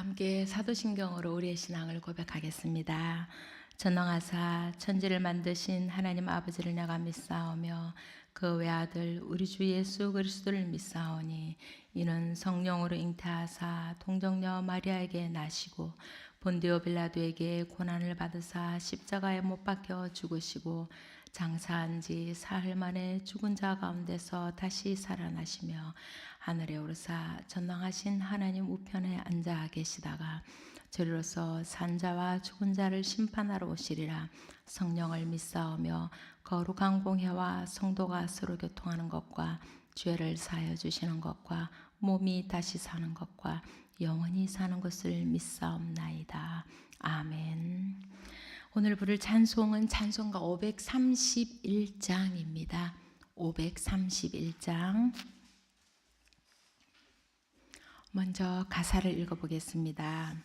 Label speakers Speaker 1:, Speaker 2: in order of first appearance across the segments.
Speaker 1: 함께 사도신경으로 우리의 신앙을 고백하겠습니다. 전능하사 천지를 만드신 하나님 아버지를 내가 믿사오며 그 외아들 우리 주 예수 그리스도를 믿사오니 이는 성령으로 잉태하사 동정녀 마리아에게 나시고 본디오 빌라도에게 고난을 받으사 십자가에 못 박혀 죽으시고 장사한 지 사흘 만에 죽은 자 가운데서 다시 살아나시며 하늘에 오르사 전능하신 하나님 우편에 앉아 계시다가 저리로서 산자와 죽은 자를 심판하러 오시리라. 성령을 믿사오며 거룩한 공회와 성도가 서로 교통하는 것과 죄를 사하여 주시는 것과 몸이 다시 사는 것과 영원히 사는 것을 믿사옵나이다. 아멘. 오늘 부를 찬송은 찬송가 531장입니다. 531장. 먼저 가사를 읽어보겠습니다.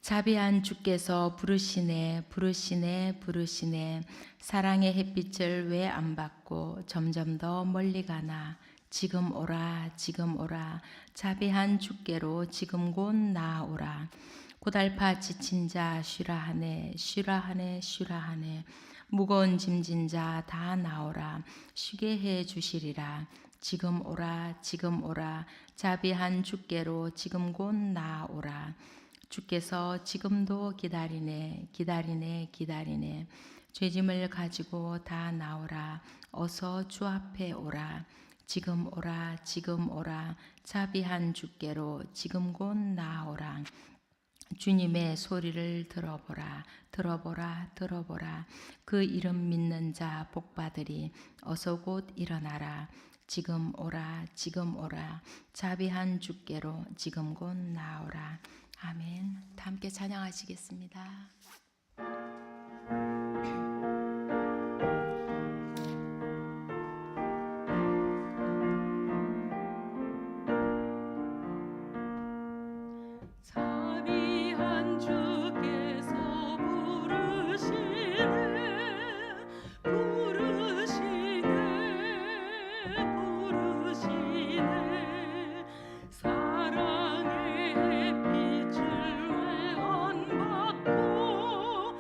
Speaker 1: 자비한 주께서 부르시네 부르시네 부르시네 사랑의 햇빛을 왜 안 받고 점점 더 멀리 가나 지금 오라 지금 오라 자비한 주께로 지금 곧 나아오라 고달파 지친 자 쉬라 하네 쉬라 하네 쉬라 하네 무거운 짐진 자 다 나오라 쉬게 해 주시리라 지금 오라 지금 오라 자비한 주께로 지금 곧 나아오라 주께서 지금도 기다리네 기다리네 기다리네 죄짐을 가지고 다 나오라 어서 주 앞에 오라 지금 오라 지금 오라 자비한 주께로 지금 곧 나아오라 주님의 소리를 들어보라 들어보라 들어보라 그 이름 믿는 자 복받으리 어서 곧 일어나라 지금 오라 지금 오라 자비한 주께로 지금 곧 나오라. 아멘. 다 함께 찬양하시겠습니다.
Speaker 2: 사랑의 빛을 왜 안 받고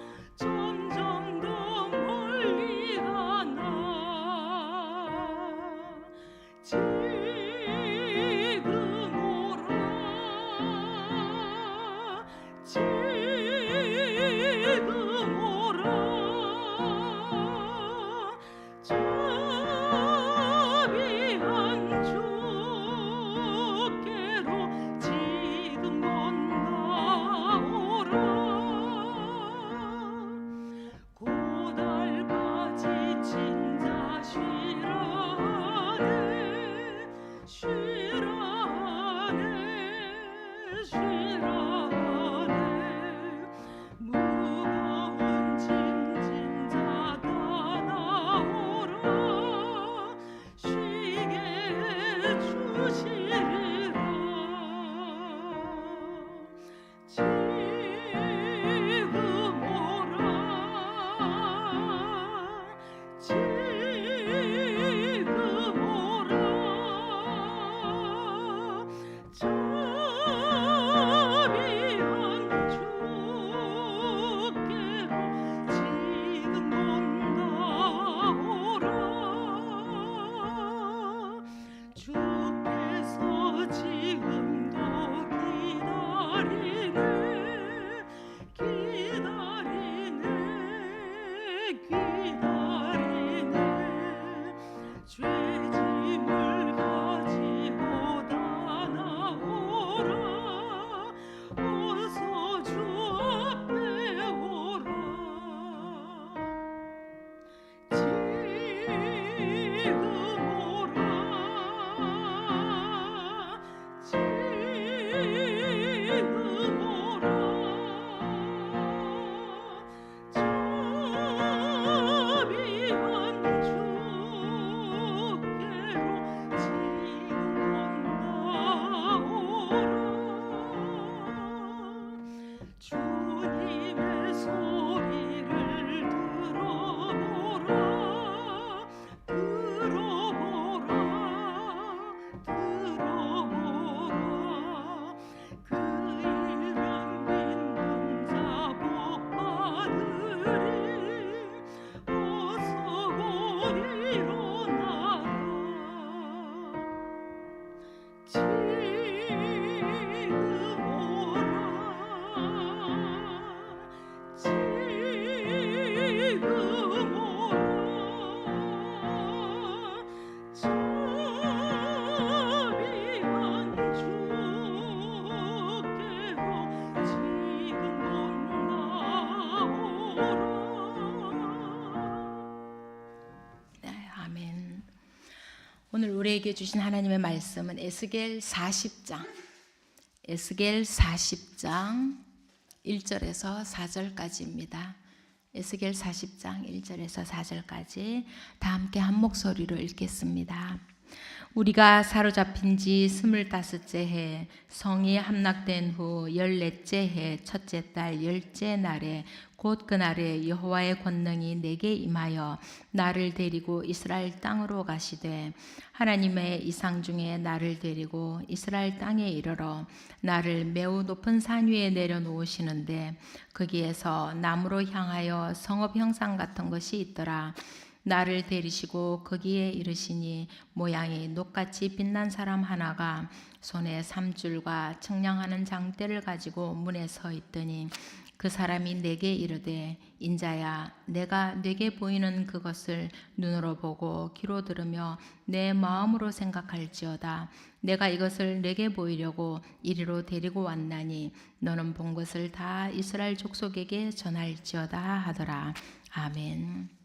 Speaker 1: 오늘 우리에게 주신 하나님의 말씀은 에스겔 40장 1절에서 4절까지입니다. 에스겔 40장 1절에서 4절까지 다 함께 한 목소리로 읽겠습니다. 우리가 사로잡힌 지 25째 해 성이 함락된 후 14째 해 첫째 달 10째 날에 곧 그날에 여호와의 권능이 내게 임하여 나를 데리고 이스라엘 땅으로 가시되 하나님의 이상 중에 나를 데리고 이스라엘 땅에 이르러 나를 매우 높은 산 위에 내려놓으시는데 거기에서 나무로 향하여 성읍 형상 같은 것이 있더라. 나를 데리시고 거기에 이르시니 모양이 녹같이 빛난 사람 하나가 손에 삼줄과 청량하는 장대를 가지고 문에 서 있더니 그 사람이 내게 이르되 인자야 내가 내게 보이는 그것을 눈으로 보고 귀로 들으며 내 마음으로 생각할지어다. 내가 이것을 내게 보이려고 이리로 데리고 왔나니 너는 본 것을 다 이스라엘 족속에게 전할지어다 하더라. 아멘.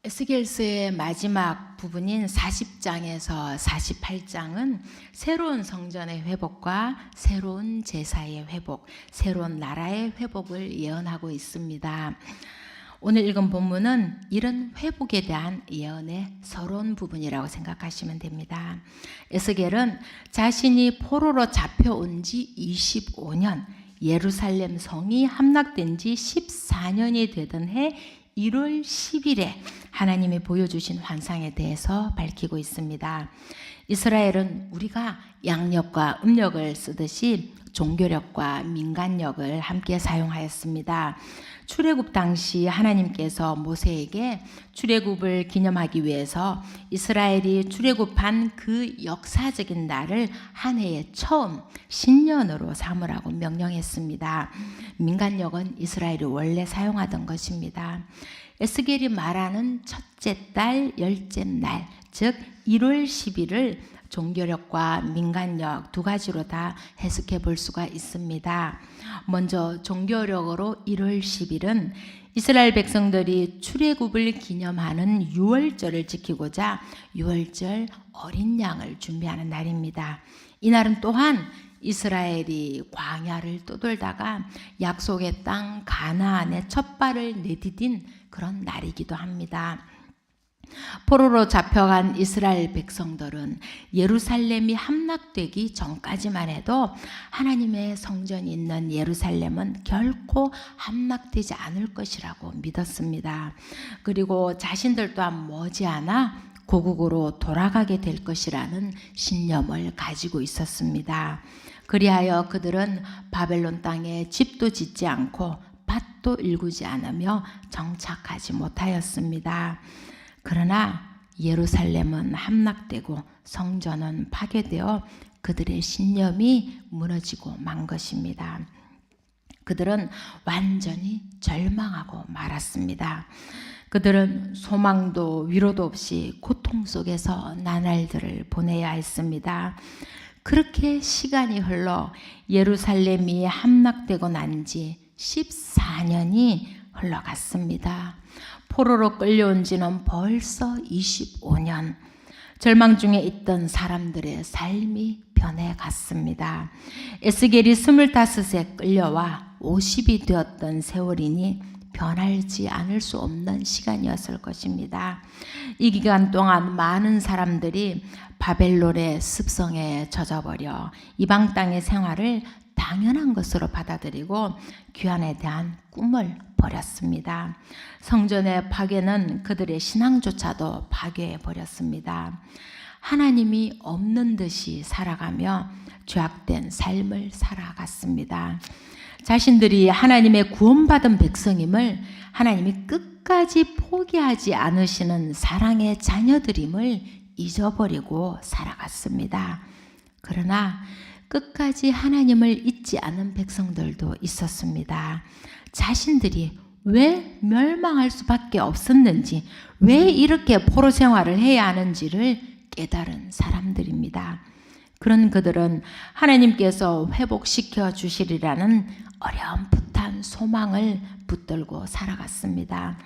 Speaker 1: 에스겔서의 마지막 부분인 40장에서 48장은 새로운 성전의 회복과 새로운 제사의 회복, 새로운 나라의 회복을 예언하고 있습니다. 오늘 읽은 본문은 이런 회복에 대한 예언의 서론 부분이라고 생각하시면 됩니다. 에스겔은 자신이 포로로 잡혀온 지 25년, 예루살렘 성이 함락된 지 14년이 되던 해 1월 10일에 하나님이 보여주신 환상에 대해서 밝히고 있습니다. 이스라엘은 우리가 양력과 음력을 쓰듯이 종교력과 민간력을 함께 사용하였습니다. 출애굽 당시 하나님께서 모세에게 출애굽을 기념하기 위해서 이스라엘이 출애굽한 그 역사적인 날을 한 해의 처음 신년으로 삼으라고 명령했습니다. 민간력은 이스라엘이 원래 사용하던 것입니다. 에스겔이 말하는 첫째 달, 열째 날, 즉 1월 10일을 종교력과 민간력 두 가지로 다 해석해 볼 수가 있습니다. 먼저 종교력으로 1월 10일은 이스라엘 백성들이 출애굽을 기념하는 유월절을 지키고자 유월절 어린 양을 준비하는 날입니다. 이날은 또한 이스라엘이 광야를 떠돌다가 약속의 땅 가나안의 첫 발을 내디딘 그런 날이기도 합니다. 포로로 잡혀간 이스라엘 백성들은 예루살렘이 함락되기 전까지만 해도 하나님의 성전이 있는 예루살렘은 결코 함락되지 않을 것이라고 믿었습니다. 그리고 자신들 또한 머지않아 고국으로 돌아가게 될 것이라는 신념을 가지고 있었습니다. 그리하여 그들은 바벨론 땅에 집도 짓지 않고 밭도 일구지 않으며 정착하지 못하였습니다. 그러나 예루살렘은 함락되고 성전은 파괴되어 그들의 신념이 무너지고 만 것입니다. 그들은 완전히 절망하고 말았습니다. 그들은 소망도 위로도 없이 고통 속에서 나날들을 보내야 했습니다. 그렇게 시간이 흘러 예루살렘이 함락되고 난 지 14년이 흘러갔습니다. 포로로 끌려온 지는 벌써 25년. 절망 중에 있던 사람들의 삶이 변해갔습니다. 에스겔이 25세 끌려와 50이 되었던 세월이니 변하지 않을 수 없는 시간이었을 것입니다. 이 기간 동안 많은 사람들이 바벨론의 습성에 젖어버려 이방 땅의 생활을 당연한 것으로 받아들이고 귀환에 대한 꿈을 버렸습니다. 성전의 파괴는 그들의 신앙조차도 파괴해 버렸습니다. 하나님이 없는 듯이 살아가며 죄악된 삶을 살아갔습니다. 자신들이 하나님의 구원받은 백성임을 하나님이 끝까지 포기하지 않으시는 사랑의 자녀들임을 잊어버리고 살아갔습니다. 그러나 끝까지 하나님을 잊지 않은 백성들도 있었습니다. 자신들이 왜 멸망할 수밖에 없었는지, 왜 이렇게 포로 생활을 해야 하는지를 깨달은 사람들입니다. 그런 그들은 하나님께서 회복시켜 주시리라는 어렴풋한 소망을 붙들고 살아갔습니다.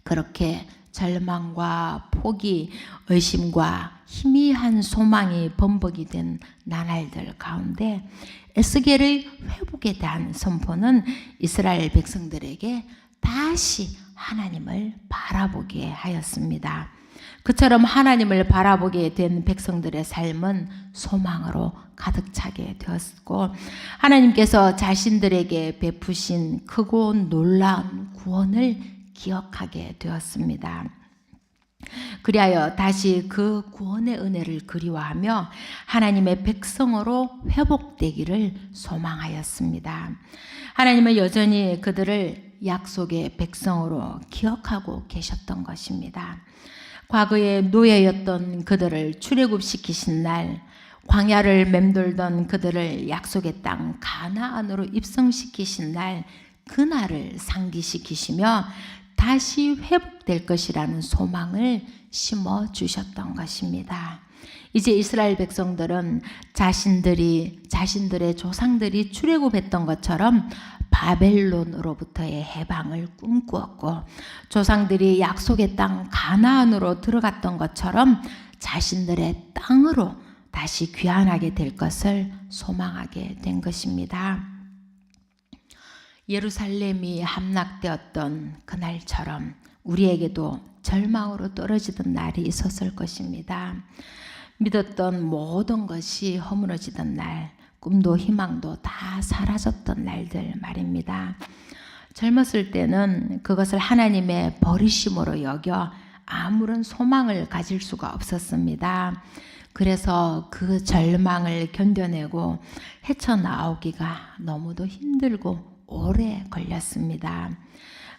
Speaker 1: 그렇게 절망과 포기, 의심과 희미한 소망이 범벅이 된 나날들 가운데 에스겔의 회복에 대한 선포는 이스라엘 백성들에게 다시 하나님을 바라보게 하였습니다. 그처럼 하나님을 바라보게 된 백성들의 삶은 소망으로 가득 차게 되었고, 하나님께서 자신들에게 베푸신 크고 놀라운 구원을 기억하게 되었습니다. 그리하여 다시 그 구원의 은혜를 그리워하며 하나님의 백성으로 회복되기를 소망하였습니다. 하나님은 여전히 그들을 약속의 백성으로 기억하고 계셨던 것입니다. 과거에 노예였던 그들을 출애굽시키신 날, 광야를 맴돌던 그들을 약속의 땅 가나안으로 입성시키신 날, 그날을 상기시키시며 다시 회복될 것이라는 소망을 심어주셨던 것입니다. 이제 이스라엘 백성들은 자신들의 조상들이 출애굽했던 것처럼 바벨론으로부터의 해방을 꿈꾸었고, 조상들이 약속의 땅 가나안으로 들어갔던 것처럼 자신들의 땅으로 다시 귀환하게 될 것을 소망하게 된 것입니다. 예루살렘이 함락되었던 그날처럼 우리에게도 절망으로 떨어지던 날이 있었을 것입니다. 믿었던 모든 것이 허물어지던 날, 꿈도 희망도 다 사라졌던 날들 말입니다. 젊었을 때는 그것을 하나님의 버리심으로 여겨 아무런 소망을 가질 수가 없었습니다. 그래서 그 절망을 견뎌내고 헤쳐나오기가 너무도 힘들고 오래 걸렸습니다.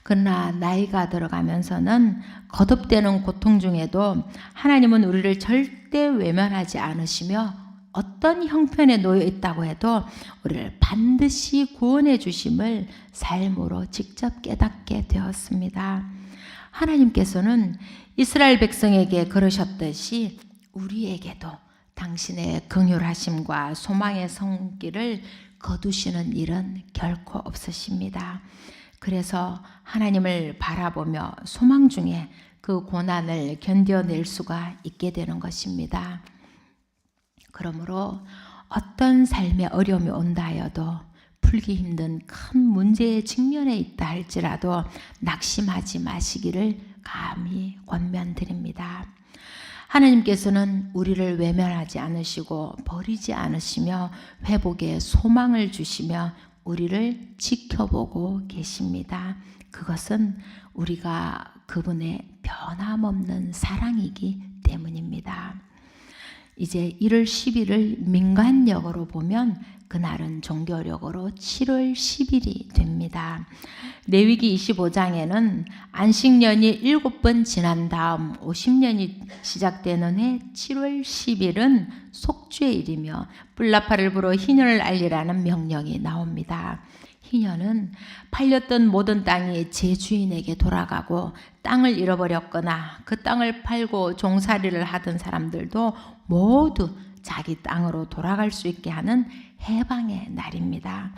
Speaker 1: 그러나 나이가 들어가면서는 거듭되는 고통 중에도 하나님은 우리를 절대 외면하지 않으시며 어떤 형편에 놓여 있다고 해도 우리를 반드시 구원해 주심을 삶으로 직접 깨닫게 되었습니다. 하나님께서는 이스라엘 백성에게 그러셨듯이 우리에게도 당신의 긍휼하심과 소망의 손길을 거두시는 일은 결코 없으십니다. 그래서 하나님을 바라보며 소망 중에 그 고난을 견뎌낼 수가 있게 되는 것입니다. 그러므로 어떤 삶의 어려움이 온다 하여도, 풀기 힘든 큰 문제에 직면해 있다 할지라도 낙심하지 마시기를 감히 권면드립니다. 하나님께서는 우리를 외면하지 않으시고 버리지 않으시며 회복의 소망을 주시며 우리를 지켜보고 계십니다. 그것은 우리가 그분의 변함없는 사랑이기 때문입니다. 이제 1월 10일을 민간력으로 보면 그날은 종교력으로 7월 10일이 됩니다. 레위기 25장에는 안식년이 7번 지난 다음 50년이 시작되는 해 7월 10일은 속죄일이며 뿔나팔을 불어 희년을 알리라는 명령이 나옵니다. 희년은 팔렸던 모든 땅이 제 주인에게 돌아가고, 땅을 잃어버렸거나 그 땅을 팔고 종살이를 하던 사람들도 모두 자기 땅으로 돌아갈 수 있게 하는 해방의 날입니다.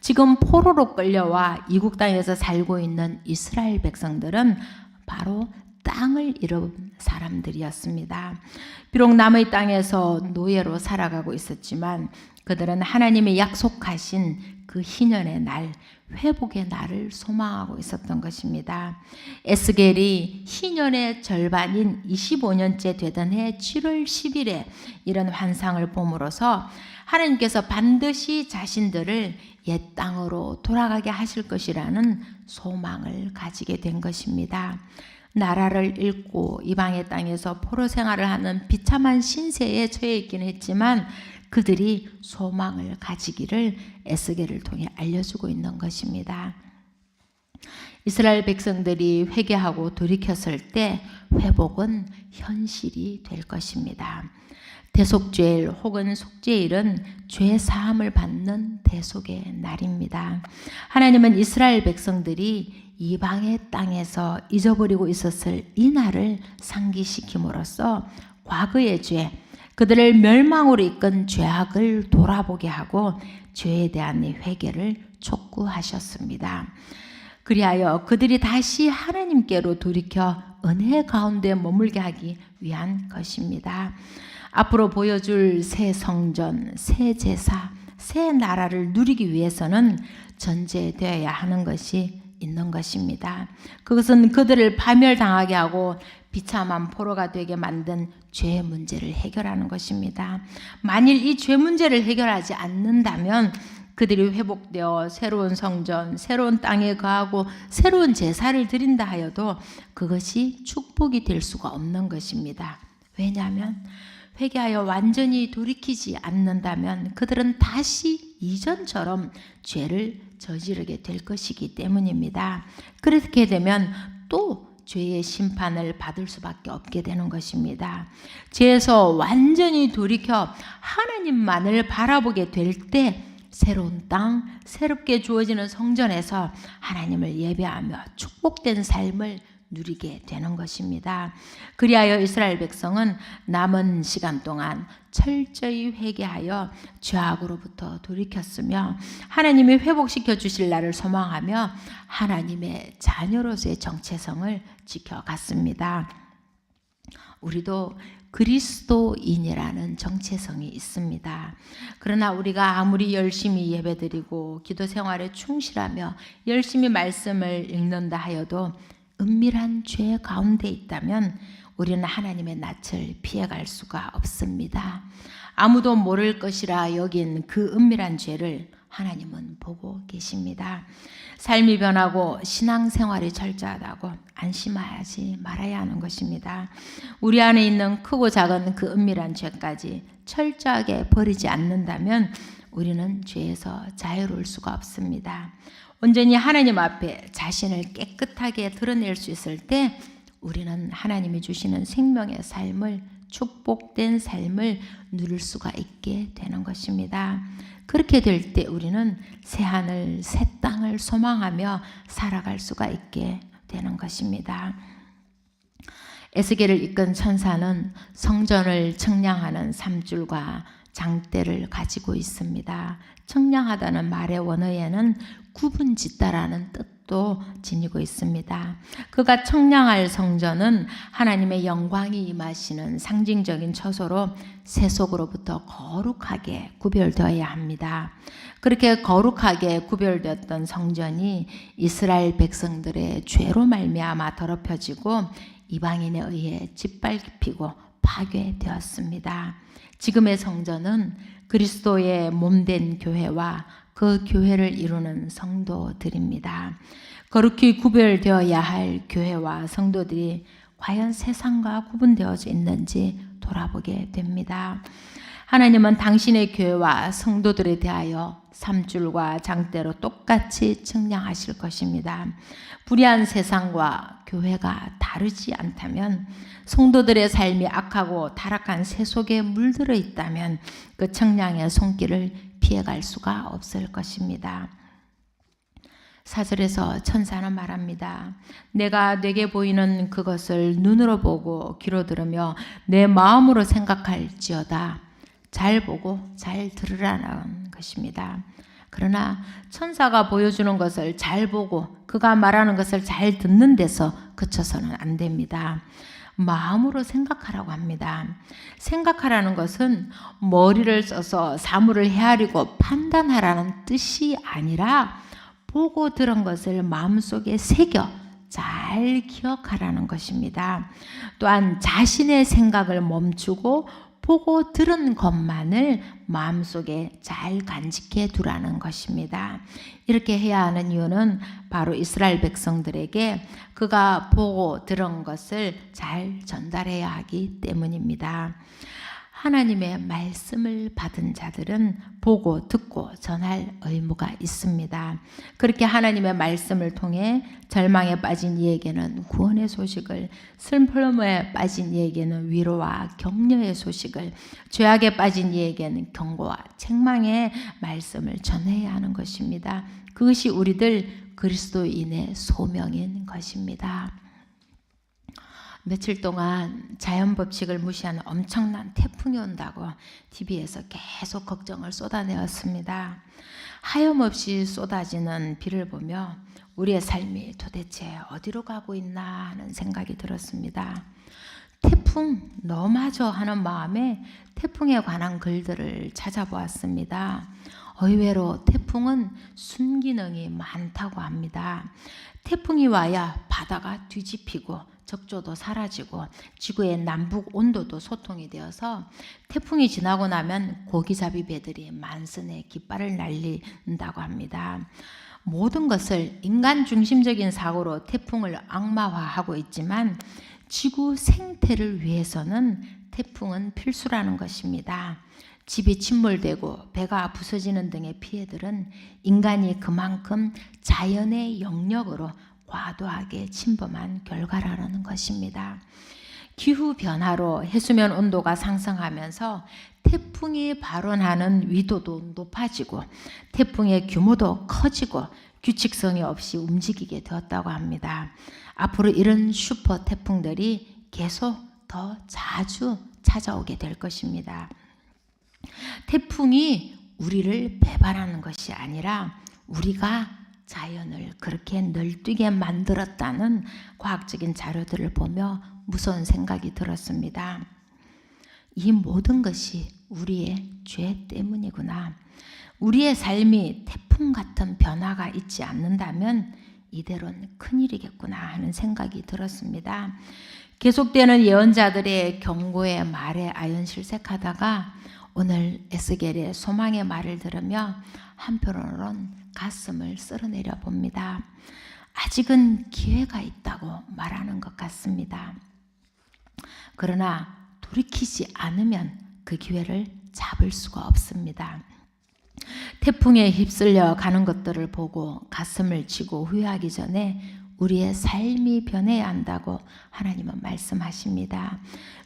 Speaker 1: 지금 포로로 끌려와 이국 땅에서 살고 있는 이스라엘 백성들은 바로 땅을 잃은 사람들이었습니다. 비록 남의 땅에서 노예로 살아가고 있었지만 그들은 하나님이 약속하신 그 희년의 날, 회복의 날을 소망하고 있었던 것입니다. 에스겔이 희년의 절반인 25년째 되던 해 7월 10일에 이런 환상을 봄으로써 하나님께서 반드시 자신들을 옛 땅으로 돌아가게 하실 것이라는 소망을 가지게 된 것입니다. 나라를 잃고 이방의 땅에서 포로 생활을 하는 비참한 신세에 처해 있긴 했지만 그들이 소망을 가지기를 에스겔을 통해 알려주고 있는 것입니다. 이스라엘 백성들이 회개하고 돌이켰을 때 회복은 현실이 될 것입니다. 대속죄일 혹은 속죄일은 죄 사함을 받는 대속의 날입니다. 하나님은 이스라엘 백성들이 이방의 땅에서 잊어버리고 있었을 이 날을 상기시킴으로써 과거의 죄, 그들을 멸망으로 이끈 죄악을 돌아보게 하고 죄에 대한 회개를 촉구하셨습니다. 그리하여 그들이 다시 하나님께로 돌이켜 은혜 가운데 머물게 하기 위한 것입니다. 앞으로 보여줄 새 성전, 새 제사, 새 나라를 누리기 위해서는 전제되어야 하는 것이 있는 것입니다. 그것은 그들을 파멸당하게 하고 비참한 포로가 되게 만든 죄 문제를 해결하는 것입니다. 만일 이 죄 문제를 해결하지 않는다면 그들이 회복되어 새로운 성전, 새로운 땅에 거하고 새로운 제사를 드린다 하여도 그것이 축복이 될 수가 없는 것입니다. 왜냐하면 회개하여 완전히 돌이키지 않는다면 그들은 다시 이전처럼 죄를 저지르게 될 것이기 때문입니다. 그렇게 되면 또 죄의 심판을 받을 수밖에 없게 되는 것입니다. 죄에서 완전히 돌이켜 하나님만을 바라보게 될 때 새로운 땅, 새롭게 주어지는 성전에서 하나님을 예배하며 축복된 삶을 누리게 되는 것입니다. 그리하여 이스라엘 백성은 남은 시간 동안 철저히 회개하여 죄악으로부터 돌이켰으며 하나님이 회복시켜 주실 날을 소망하며 하나님의 자녀로서의 정체성을 지켜갔습니다. 우리도 그리스도인이라는 정체성이 있습니다. 그러나 우리가 아무리 열심히 예배드리고 기도 생활에 충실하며 열심히 말씀을 읽는다 하여도 은밀한 죄 가운데 있다면 우리는 하나님의 낯을 피해갈 수가 없습니다. 아무도 모를 것이라 여긴 그 은밀한 죄를 하나님은 보고 계십니다. 삶이 변하고 신앙생활이 철저하다고 안심하지 말아야 하는 것입니다. 우리 안에 있는 크고 작은 그 은밀한 죄까지 철저하게 버리지 않는다면 우리는 죄에서 자유로울 수가 없습니다. 온전히 하나님 앞에 자신을 깨끗하게 드러낼 수 있을 때 우리는 하나님이 주시는 생명의 삶을, 축복된 삶을 누릴 수가 있게 되는 것입니다. 그렇게 될 때 우리는 새 하늘, 새 땅을 소망하며 살아갈 수가 있게 되는 것입니다. 에스겔을 이끈 천사는 성전을 청량하는 삼줄과 장대를 가지고 있습니다. 청량하다는 말의 원어에는 구분짓다라는 뜻도 지니고 있습니다. 그가 청량할 성전은 하나님의 영광이 임하시는 상징적인 처소로 세속으로부터 거룩하게 구별되어야 합니다. 그렇게 거룩하게 구별되었던 성전이 이스라엘 백성들의 죄로 말미암아 더럽혀지고 이방인에 의해 짓밟히고 파괴되었습니다. 지금의 성전은 그리스도의 몸된 교회와 그 교회를 이루는 성도들입니다. 거룩히 구별되어야 할 교회와 성도들이 과연 세상과 구분되어져 있는지 돌아보게 됩니다. 하나님은 당신의 교회와 성도들에 대하여 삼줄과 장대로 똑같이 측량하실 것입니다. 불의한 세상과 교회가 다르지 않다면, 성도들의 삶이 악하고 타락한 세속에 물들어 있다면 그 청량의 손길을 피해갈 수가 없을 것입니다. 4절에서 천사는 말합니다. 내가 내게 보이는 그것을 눈으로 보고 귀로 들으며 내 마음으로 생각할지어다. 잘 보고 잘 들으라는 것입니다. 그러나 천사가 보여주는 것을 잘 보고 그가 말하는 것을 잘 듣는 데서 그쳐서는 안 됩니다. 마음으로 생각하라고 합니다. 생각하라는 것은 머리를 써서 사물을 헤아리고 판단하라는 뜻이 아니라 보고 들은 것을 마음속에 새겨 잘 기억하라는 것입니다. 또한 자신의 생각을 멈추고 보고 들은 것만을 마음속에 잘 간직해 두라는 것입니다. 이렇게 해야 하는 이유는 바로 이스라엘 백성들에게 그가 보고 들은 것을 잘 전달해야 하기 때문입니다. 하나님의 말씀을 받은 자들은 보고 듣고 전할 의무가 있습니다. 그렇게 하나님의 말씀을 통해 절망에 빠진 이에게는 구원의 소식을, 슬픔에 빠진 이에게는 위로와 격려의 소식을, 죄악에 빠진 이에게는 경고와 책망의 말씀을 전해야 하는 것입니다. 그것이 우리들 그리스도인의 소명인 것입니다. 며칠 동안 자연법칙을 무시하는 엄청난 태풍이 온다고 TV에서 계속 걱정을 쏟아내었습니다. 하염없이 쏟아지는 비를 보며 우리의 삶이 도대체 어디로 가고 있나 하는 생각이 들었습니다. 태풍 너마저 하는 마음에 태풍에 관한 글들을 찾아보았습니다. 의외로 태풍은 순기능이 많다고 합니다. 태풍이 와야 바다가 뒤집히고 적조도 사라지고 지구의 남북 온도도 소통이 되어서 태풍이 지나고 나면 고기잡이 배들이 만선의 깃발을 날린다고 합니다. 모든 것을 인간 중심적인 사고로 태풍을 악마화하고 있지만 지구 생태를 위해서는 태풍은 필수라는 것입니다. 집이 침몰되고 배가 부서지는 등의 피해들은 인간이 그만큼 자연의 영역으로 과도하게 침범한 결과라는 것입니다. 기후변화로 해수면 온도가 상승하면서 태풍이 발원하는 위도도 높아지고 태풍의 규모도 커지고 규칙성이 없이 움직이게 되었다고 합니다. 앞으로 이런 슈퍼 태풍들이 계속 더 자주 찾아오게 될 것입니다. 태풍이 우리를 배반하는 것이 아니라 우리가 자연을 그렇게 널뛰게 만들었다는 과학적인 자료들을 보며 무서운 생각이 들었습니다. 이 모든 것이 우리의 죄 때문이구나. 우리의 삶이 태풍 같은 변화가 있지 않는다면 이대로는 큰일이겠구나 하는 생각이 들었습니다. 계속되는 예언자들의 경고의 말에 아연실색하다가 오늘 에스겔의 소망의 말을 들으며 한편으로는 가슴을 쓸어내려 봅니다. 아직은 기회가 있다고 말하는 것 같습니다. 그러나 돌이키지 않으면 그 기회를 잡을 수가 없습니다. 태풍에 휩쓸려 가는 것들을 보고 가슴을 치고 후회하기 전에 우리의 삶이 변해야 한다고 하나님은 말씀하십니다.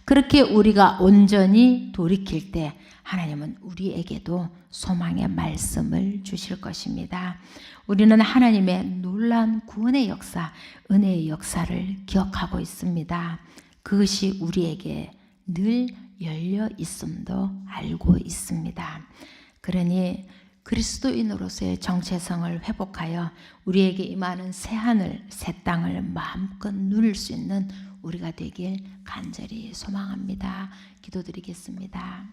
Speaker 1: 그렇게 우리가 온전히 돌이킬 때 하나님은 우리에게도 소망의 말씀을 주실 것입니다. 우리는 하나님의 놀라운 구원의 역사, 은혜의 역사를 기억하고 있습니다. 그것이 우리에게 늘 열려 있음도 알고 있습니다. 그러니 그리스도인으로서의 정체성을 회복하여 우리에게 임하는 새하늘, 새 땅을 마음껏 누릴 수 있는 우리가 되길 간절히 소망합니다. 기도드리겠습니다.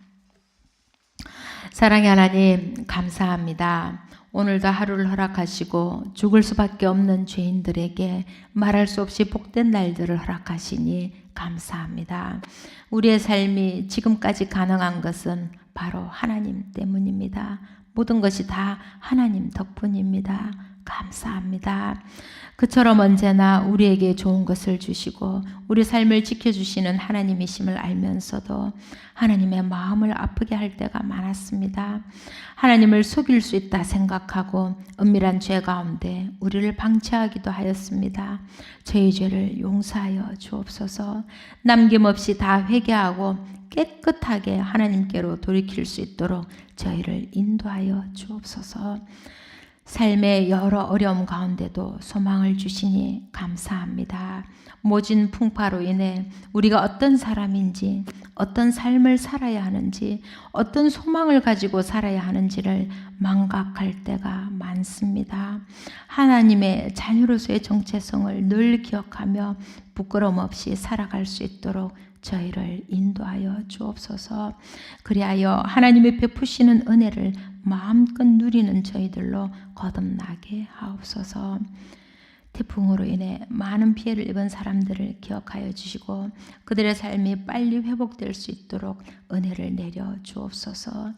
Speaker 1: 사랑의 하나님, 감사합니다. 오늘도 하루를 허락하시고 죽을 수밖에 없는 죄인들에게 말할 수 없이 복된 날들을 허락하시니 감사합니다. 우리의 삶이 지금까지 가능한 것은 바로 하나님 때문입니다. 모든 것이 다 하나님 덕분입니다. 감사합니다. 그처럼 언제나 우리에게 좋은 것을 주시고 우리 삶을 지켜주시는 하나님이심을 알면서도 하나님의 마음을 아프게 할 때가 많았습니다. 하나님을 속일 수 있다 생각하고 은밀한 죄 가운데 우리를 방치하기도 하였습니다. 저희 죄를 용서하여 주옵소서. 남김없이 다 회개하고 깨끗하게 하나님께로 돌이킬 수 있도록 저희를 인도하여 주옵소서. 삶의 여러 어려움 가운데도 소망을 주시니 감사합니다. 모진 풍파로 인해 우리가 어떤 사람인지, 어떤 삶을 살아야 하는지, 어떤 소망을 가지고 살아야 하는지를 망각할 때가 많습니다. 하나님의 자녀로서의 정체성을 늘 기억하며 부끄러움 없이 살아갈 수 있도록 저희를 인도하여 주옵소서. 그리하여 하나님의 베푸시는 은혜를 마음껏 누리는 저희들로 거듭나게 하옵소서. 태풍으로 인해 많은 피해를 입은 사람들을 기억하여 주시고 그들의 삶이 빨리 회복될 수 있도록 은혜를 내려 주옵소서.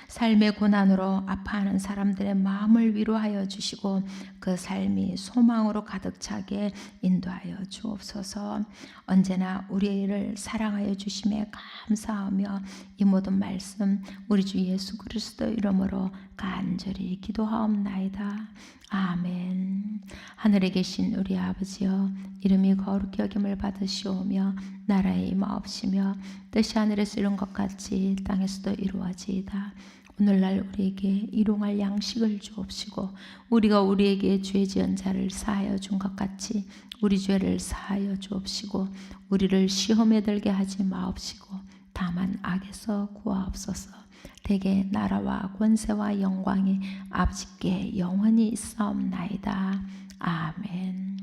Speaker 1: 삶의 고난으로 아파하는 사람들의 마음을 위로하여 주시고 그 삶이 소망으로 가득 차게 인도하여 주옵소서. 언제나 우리를 사랑하여 주심에 감사하며 이 모든 말씀 우리 주 예수 그리스도 이름으로 간절히 기도하옵나이다. 아멘. 하늘에 계신 우리 아버지여, 이름이 거룩히 여김을 받으시오며 나라의 임하옵시며 뜻이 하늘에서 이룬 것 같이 땅에서도 이루어지이다. 오늘날 우리에게 일용할 양식을 주옵시고 우리가 우리에게 죄 지은 자를 사하여 준 것 같이 우리 죄를 사하여 주옵시고 우리를 시험에 들게 하지 마옵시고 다만 악에서 구하옵소서. 대개 나라와 권세와 영광이 아버지께 영원히 있사옵나이다. 아멘.